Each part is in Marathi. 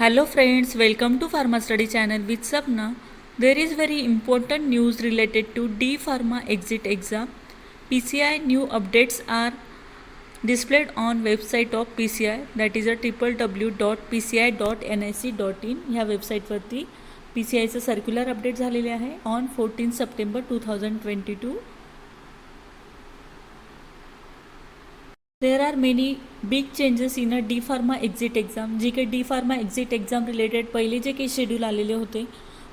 Hello friends, welcome to Pharma Study channel with Sapna. There is very important news related to D Pharma exit exam. PCI new updates are displayed on website of PCI, that is a www.pci.nic.in. ह्या वेबसाईटवरती PCIचं सर्क्युलर अपडेट झालेले आहे on 14 September 2022. There are many big changes in a D Pharma exit exam. जी काही D Pharma exit exam related पहिले जे काही शेड्यूल आलेले होते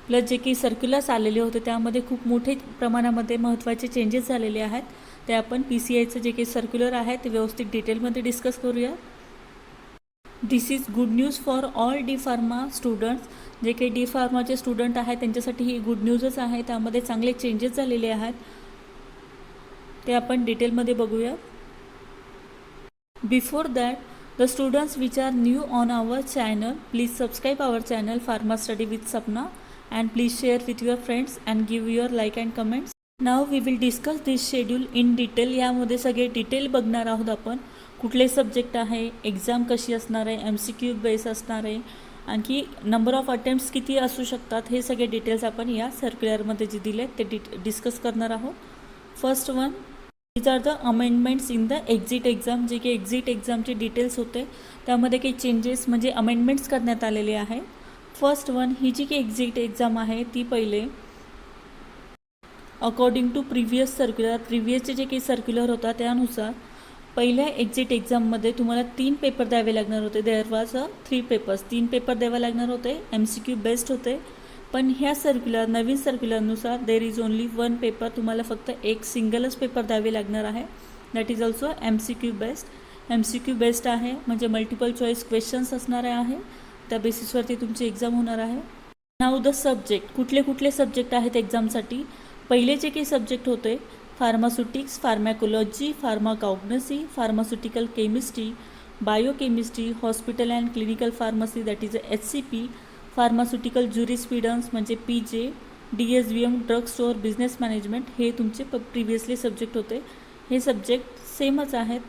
प्लस जे काही सर्क्युलर्स आलेले होते त्यामध्ये खूप मोठे प्रमाणामध्ये महत्त्वाचे चेंजेस झालेले आहेत. ते आपण PCIचं जे काही सर्क्युलर आहे ते व्यवस्थित डिटेलमध्ये डिस्कस करूया. This is good news for all D Pharma students. जे काही D Pharmaचे स्टुडंट आहेत त्यांच्यासाठी ही गुड न्यूजच आहे. त्यामध्ये चांगले चेंजेस झालेले आहेत ते आपण डिटेलमध्ये बघूया. Before that, the students which are new on our channel, please subscribe our channel Pharma Study with Sapna and please share with your friends and give your like and comments. Now we will discuss this schedule in detail. यामध्ये सगळे डिटेल बघणार आहोत आपण. कुठले सब्जेक्ट आहे, एक्झाम कशी असणार आहे, MCQ बेस असणार आहे, आणखी नंबर ऑफ अटेम्प्ट्स किती असू शकतात, हे सगळे डिटेल्स आपण या सर्क्युलरमध्ये जे दिले ते डिस्कस करणार आहोत. First one, these are the amendments in the exit exam. जे की एक्झिट एक्झामचे डिटेल्स होते त्यामध्ये काही चेंजेस म्हणजे अमेंडमेंट्स करण्यात आलेले आहे. फर्स्ट वन, ही जी काही एक्झिट एक्झाम आहे ती पहिले अकॉर्डिंग टू प्रिव्हियस सर्क्युलर, प्रिव्हियसचे जे काही सर्क्युलर होता त्यानुसार पहिल्या एक्झिट एक्झाममध्ये तुम्हाला 3 पेपर द्यावे लागणार होते. देअर वॉज 3 पेपर्स, 3 पेपर द्यावे लागणार होते. MCQ बेस्ड होते. पण ह्या सर्क्युलर नवीन सर्क्युलरनुसार देर इज ओनली 1 पेपर, तुम्हाला फक्त एक सिंगलच पेपर द्यावे लागणार आहे. That is also MCQ based. MCQ based आहे म्हणजे मल्टिपल चॉईस क्वेश्चन्स असणार आहे. त्या बेसिसवरती तुमची एक्झाम होणार आहे. नाव द सब्जेक्ट, कुठले कुठले सब्जेक्ट आहेत एक्झामसाठी. पहिले जे काही सब्जेक्ट होते pharmaceutics, pharmacology, pharmacognosy, pharmaceutical chemistry, biochemistry, hospital and clinical pharmacy that is HCP, pharmaceutical jurisprudence म्हणजे PJ, DSBM drug store business management, हे तुमचे प्रिव्हियसली सब्जेक्ट होते. हे सब्जेक्ट सेमच आहेत.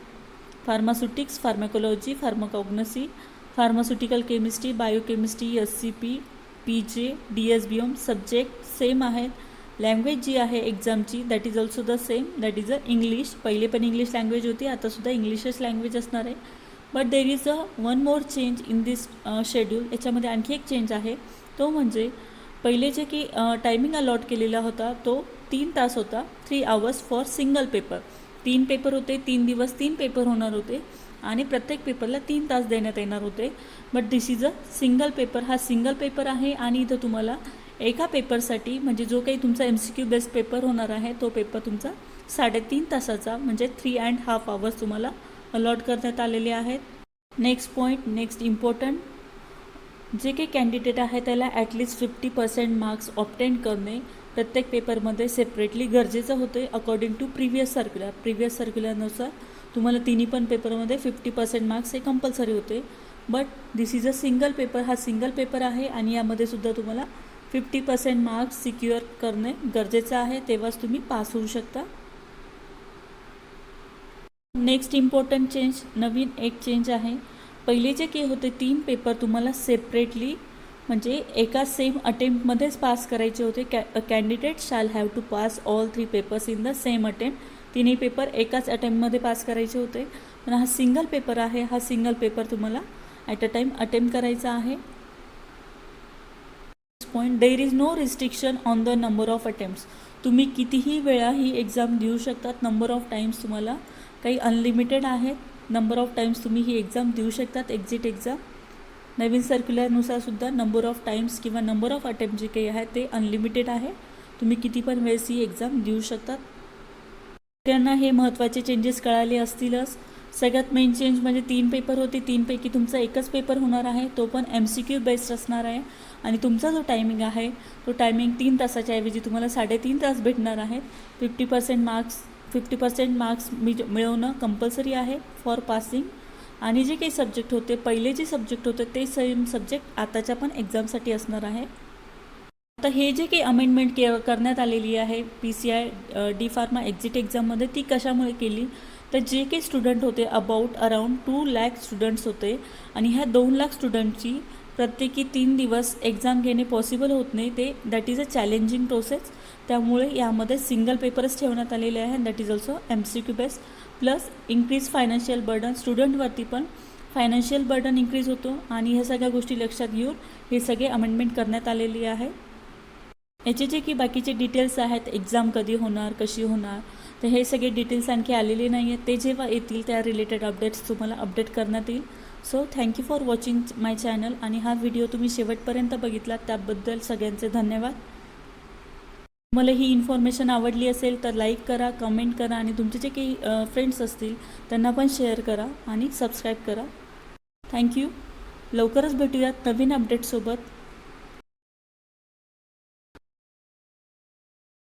Pharmaceutics, pharmacology, pharmacognosy, pharmaceutical chemistry, biochemistry, HCP, PJ, DSBM subject same आहेत. लँग्वेज जी आहे एक्झामची that is also the same, that is English. पहिले पण इंग्लिश लँग्वेज होती, आतासुद्धा इंग्लिशच लँग्वेज असणार आहे. But there is one more change in this schedule. याच्यामध्ये आणखी एक चेंज आहे, तो म्हणजे पहिले जे की टायमिंग अलॉट केलेला होता तो 3 तास होता. 3 hours for single paper. 3 paper होते, 3 दिवस 3 पेपर होणार होते आणि प्रत्येक पेपरला 3 तास देण्यात येणार होते. But this is single paper. हा सिंगल पेपर आहे आणि इथं तुम्हाला एका पेपरसाठी म्हणजे जो काही तुमचा MCQ बेस्ड पेपर होणार आहे तो पेपर तुमचा 3.5 तासाचा म्हणजे 3.5 आवर्स तुम्हाला अलॉट करण्यात आलेले आहेत. नेक्स्ट पॉईंट, नेक्स्ट इम्पॉर्टंट, जे काही कॅन्डिडेट आहे त्याला ॲटलिस्ट 50% मार्क्स ऑब्टेन करणे प्रत्येक पेपरमध्ये सेपरेटली गरजेचं होते. According to previous circular, previous सर्क्युलरनुसार तुम्हाला तिन्ही पण पेपरमध्ये 50% मार्क्स हे कंपल्सरी होते. But this is single paper. हा सिंगल पेपर आहे आणि यामध्ये सुद्धा तुम्हाला 50% मार्क्स सिक्युअर करणे गरजेचं आहे, तेव्हाच तुम्ही पास होऊ शकता. नेक्स्ट इम्पॉर्टंट चेंज, नवीन एक चेंज आहे. पहिले जे काही होते 3 पेपर तुम्हाला सेपरेटली म्हणजे एका सेम अटेम्प्टमध्येच पास करायचे होते. Candidate shall have to pass all 3 papers in the same attempt. तिन्ही पेपर एकाच अटेम्प्टमध्ये पास करायचे होते. पण हा सिंगल पेपर आहे, हा सिंगल पेपर तुम्हाला ॲट अ टाईम अटेम्प्ट करायचा आहे. Point, there is no restriction on the number of attempts. तुम्ही कितीही वेळा ही एक्झाम देऊ शकतात. नंबर ऑफ टाईम्स तुम्हाला काही अनलिमिटेड आहेत. नंबर ऑफ टाईम्स तुम्ही ही एक्झाम देऊ शकतात. एक्झिट एक्झाम नवीन सर्क्युलरनुसारसुद्धा नंबर ऑफ टाईम्स किंवा नंबर ऑफ अटेम्प्ट जे काही आहे ते अनलिमिटेड आहे. तुम्ही किती पण वेळेस ही एक्झाम देऊ शकतात. त्यांना हे महत्त्वाचे चेंजेस कळाले असतीलच. सगळ्यात मेन चेंज म्हणजे 3 पेपर होते, 3पैकी तुमचा एकच पेपर होणार आहे, तो पण MCQ बेस्ड असणार आहे. आणि तुमचा जो टायमिंग आहे तो टायमिंग 3 तासाच्या ऐवजी तुम्हाला 3.5 तास भेटणार आहे. 50% मार्क्स मिळवणं कंपल्सरी आहे फॉर पासिंग. आणि जे काही सब्जेक्ट होते पहिले जे सब्जेक्ट होते ते सेम सब्जेक्ट आताच्या पण एक्झामसाठी असणार आहे. आता हे जे काही अमेंडमेंट करण्यात आलेली आहे PCI D Pharma एक्झिट एक्झाममध्ये ती कशामुळे केली तर जे काही स्टुडंट होते अराउंड 2 लाख स्टुडंट्स होते आणि ह्या 2 लाख स्टुडंटची प्रत्येकी 3 दिवस एक्झाम घेणे पॉसिबल होत नाही, ते that is a challenging process. त्यामुळे यामध्ये सिंगल पेपरच ठेवण्यात आलेले आहे and that is also MCQ based. Plus increase financial burden, स्टुडंटवरती पण फायनान्शियल बर्डन इंक्रीज होतो आणि ह्या सगळ्या गोष्टी लक्षात घेऊन हे सगळे अमेंडमेंट करण्यात आलेली आहे. याचे जे की बाकीचे डिटेल्स आहेत, एक्झाम कधी होणार, कशी होणार, तर हे सगळे डिटेल्स आणखी आलेले नाही आहेत. ते जेव्हा येतील त्या रिलेटेड अपडेट्स तुम्हाला अपडेट करण्यात येईल. So thank you for watching my channel. आणि हा व्हिडिओ तुम्ही शेवटपर्यंत बघितलात त्याबद्दल सगळ्यांचे धन्यवाद. तुम्हाला ही इन्फॉर्मेशन आवडली असेल तर लाईक करा, कमेंट करा आणि तुमचे जे काही फ्रेंड्स असतील त्यांना पण शेअर करा आणि सबस्क्राईब करा. थँक्यू. लवकरच भेटूयात नवीन अपडेटसोबत.